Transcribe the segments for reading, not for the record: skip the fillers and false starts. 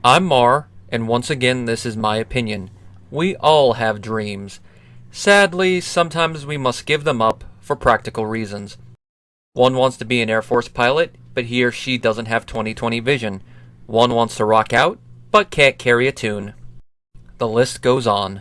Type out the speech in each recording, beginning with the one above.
I'm Mar, and once again this is my opinion. We all have dreams. Sadly, sometimes we must give them up for practical reasons. One wants to be an Air Force pilot, but he or she doesn't have 20/20 vision. One wants to rock out, but can't carry a tune. The list goes on.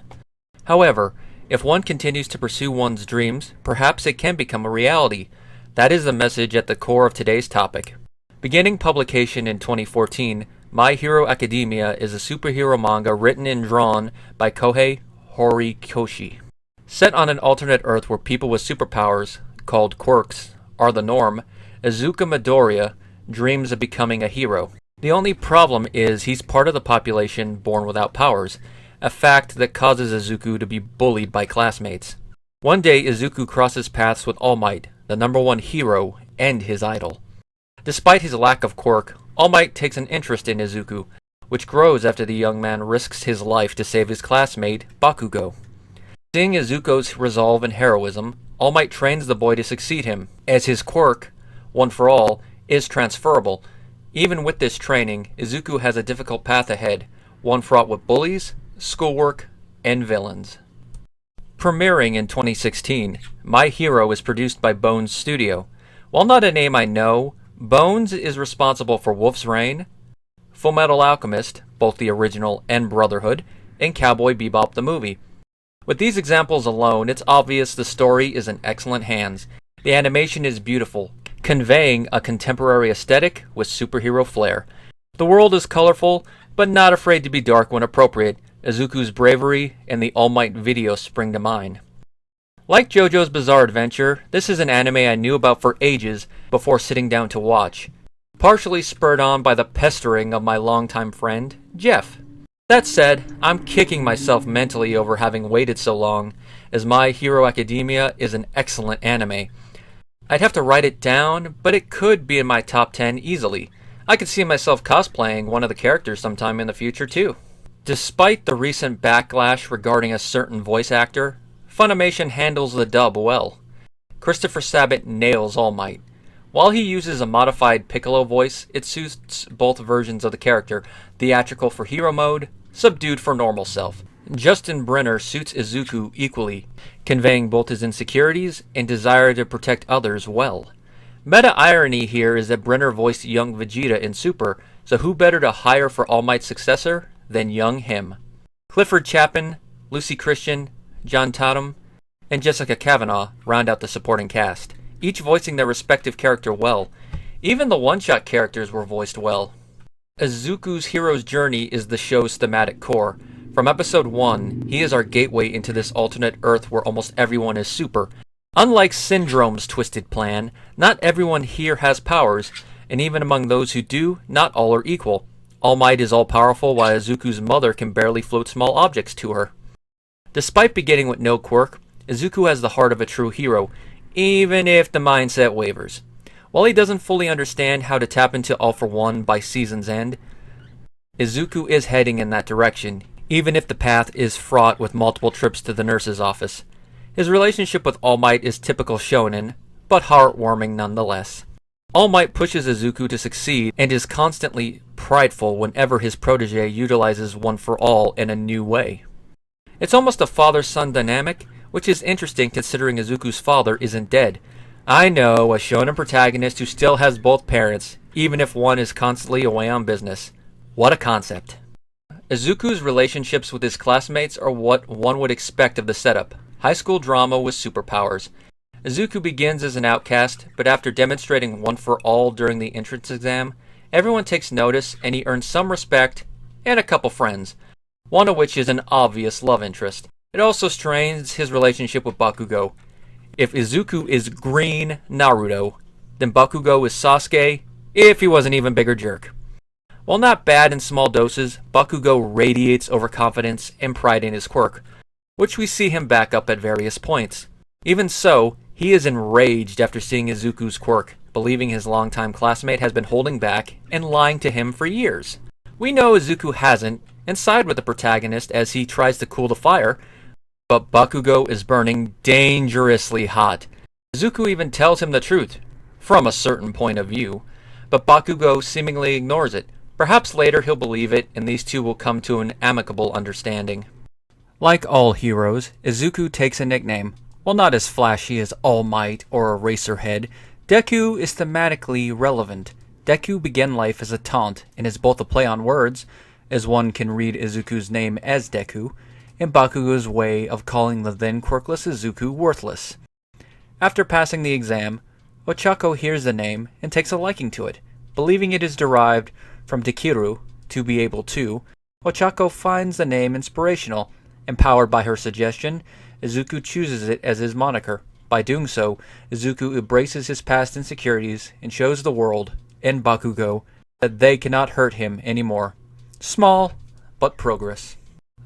However, if one continues to pursue one's dreams, perhaps it can become a reality. That is the message at the core of today's topic. Beginning publication in 2014, My Hīrō Akademia is a superhero manga written and drawn by Kōhei Horikoshi. Set on an alternate Earth where people with superpowers, called quirks, are the norm, Izuku Midoriya dreams of becoming a hero. The only problem is he's part of the population born without powers, a fact that causes Izuku to be bullied by classmates. One day, Izuku crosses paths with All Might, the #1 hero and his idol. Despite his lack of quirk, All Might takes an interest in Izuku, which grows after the young man risks his life to save his classmate, Bakugo. Seeing Izuku's resolve and heroism, All Might trains the boy to succeed him, as his quirk, One for All, is transferable. Even with this training, Izuku has a difficult path ahead, one fraught with bullies, schoolwork, and villains. Premiering in 2016, My Hero is produced by Bones Studio. While not a name I know, Bones is responsible for Wolf's Rain, Fullmetal Alchemist, both the original and Brotherhood, and Cowboy Bebop the movie. With these examples alone, it's obvious the story is in excellent hands. The animation is beautiful, conveying a contemporary aesthetic with superhero flair. The world is colorful, but not afraid to be dark when appropriate. Izuku's bravery and the All Might video spring to mind. Like JoJo's Bizarre Adventure, this is an anime I knew about for ages before sitting down to watch, partially spurred on by the pestering of my longtime friend, Jeff. That said, I'm kicking myself mentally over having waited so long, as My Hīrō Akademia is an excellent anime. I'd have to write it down, but it could be in my top 10 easily. I could see myself cosplaying one of the characters sometime in the future too. Despite the recent backlash regarding a certain voice actor, Funimation handles the dub well. Christopher Sabat nails All Might. While he uses a modified Piccolo voice, it suits both versions of the character, theatrical for hero mode, subdued for normal self. Justin Brenner suits Izuku equally, conveying both his insecurities and desire to protect others well. Meta-irony here is that Brenner voiced young Vegeta in Super, so who better to hire for All Might's successor than young him? Clifford Chapin, Lucy Christian, John Tatum, and Jessica Kavanaugh round out the supporting cast, each voicing their respective character well. Even the one-shot characters were voiced well. Izuku's hero's journey is the show's thematic core. From episode 1, he is our gateway into this alternate Earth where almost everyone is super. Unlike Syndrome's twisted plan, not everyone here has powers, and even among those who do, not all are equal. All Might is all-powerful while Izuku's mother can barely float small objects to her. Despite beginning with no quirk, Izuku has the heart of a true hero, even if the mindset wavers. While he doesn't fully understand how to tap into All for One by season's end, Izuku is heading in that direction, even if the path is fraught with multiple trips to the nurse's office. His relationship with All Might is typical shonen, but heartwarming nonetheless. All Might pushes Izuku to succeed and is constantly prideful whenever his protege utilizes One for All in a new way. It's almost a father-son dynamic, which is interesting considering Izuku's father isn't dead. I know, a shonen protagonist who still has both parents, even if one is constantly away on business. What a concept. Izuku's relationships with his classmates are what one would expect of the setup. High school drama with superpowers. Izuku begins as an outcast, but after demonstrating One for All during the entrance exam, everyone takes notice and he earns some respect and a couple friends, one of which is an obvious love interest. It also strains his relationship with Bakugo. If Izuku is green Naruto, then Bakugo is Sasuke, if he was an even bigger jerk. While not bad in small doses, Bakugo radiates overconfidence and pride in his quirk, which we see him back up at various points. Even so, he is enraged after seeing Izuku's quirk, believing his longtime classmate has been holding back and lying to him for years. We know Izuku hasn't, and side with the protagonist as he tries to cool the fire, but Bakugo is burning dangerously hot. Izuku even tells him the truth, from a certain point of view, but Bakugo seemingly ignores it. Perhaps later he'll believe it, and these two will come to an amicable understanding. Like all heroes, Izuku takes a nickname. While not as flashy as All Might or Eraserhead, Deku is thematically relevant. Deku began life as a taunt, and is both a play on words, as one can read Izuku's name as Deku, and Bakugo's way of calling the then quirkless Izuku worthless. After passing the exam, Ochako hears the name and takes a liking to it. Believing it is derived from Dekiru, to be able to, Ochako finds the name inspirational. Empowered by her suggestion, Izuku chooses it as his moniker. By doing so, Izuku embraces his past insecurities and shows the world, and Bakugo, that they cannot hurt him anymore. Small, but progress.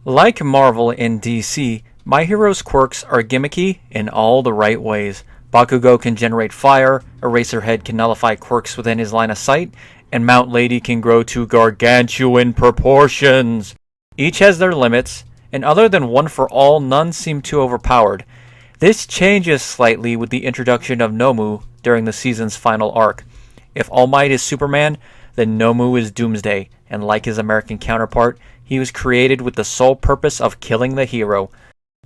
Like Marvel and DC, My Hero's quirks are gimmicky in all the right ways. Bakugo can generate fire, Eraserhead can nullify quirks within his line of sight, and Mount Lady can grow to gargantuan proportions. Each has their limits, and other than One for All, none seem too overpowered. This changes slightly with the introduction of Nomu during the season's final arc. If All Might is Superman, then Nomu is Doomsday, and like his American counterpart, he was created with the sole purpose of killing the hero.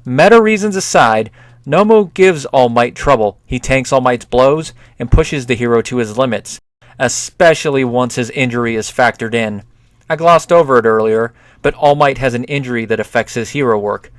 Meta reasons aside, Nomu gives All Might trouble. He tanks All Might's blows and pushes the hero to his limits, especially once his injury is factored in. I glossed over it earlier, but All Might has an injury that affects his hero work.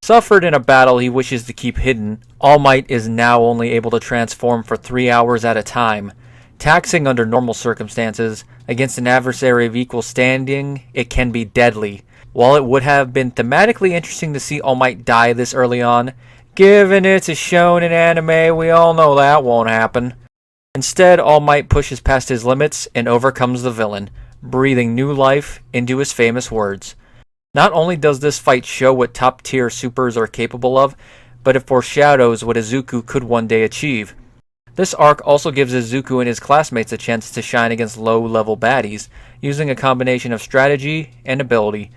Suffered in a battle he wishes to keep hidden, All Might is now only able to transform for 3 hours at a time. Taxing under normal circumstances, against an adversary of equal standing, it can be deadly. While it would have been thematically interesting to see All Might die this early on, given it's a shonen anime, we all know that won't happen. Instead, All Might pushes past his limits and overcomes the villain, breathing new life into his famous words. Not only does this fight show what top-tier supers are capable of, but it foreshadows what Izuku could one day achieve. This arc also gives Izuku and his classmates a chance to shine against low-level baddies, using a combination of strategy and ability.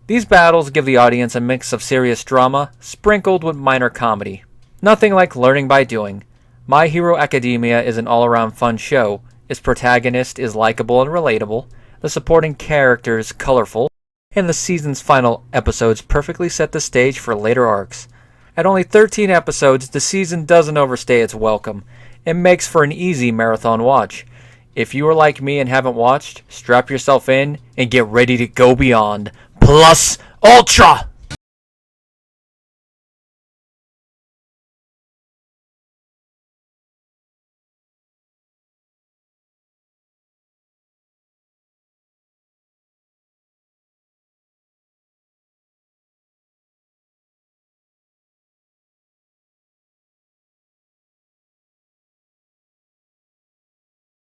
These battles give the audience a mix of serious drama, sprinkled with minor comedy. Nothing like learning by doing. My Hīrō Akademia is an all-around fun show. Its protagonist is likable and relatable, the supporting characters colorful, and the season's final episodes perfectly set the stage for later arcs. At only 13 episodes, the season doesn't overstay its welcome. It makes for an easy marathon watch. If you are like me and haven't watched, strap yourself in and get ready to go beyond. Plus Ultra!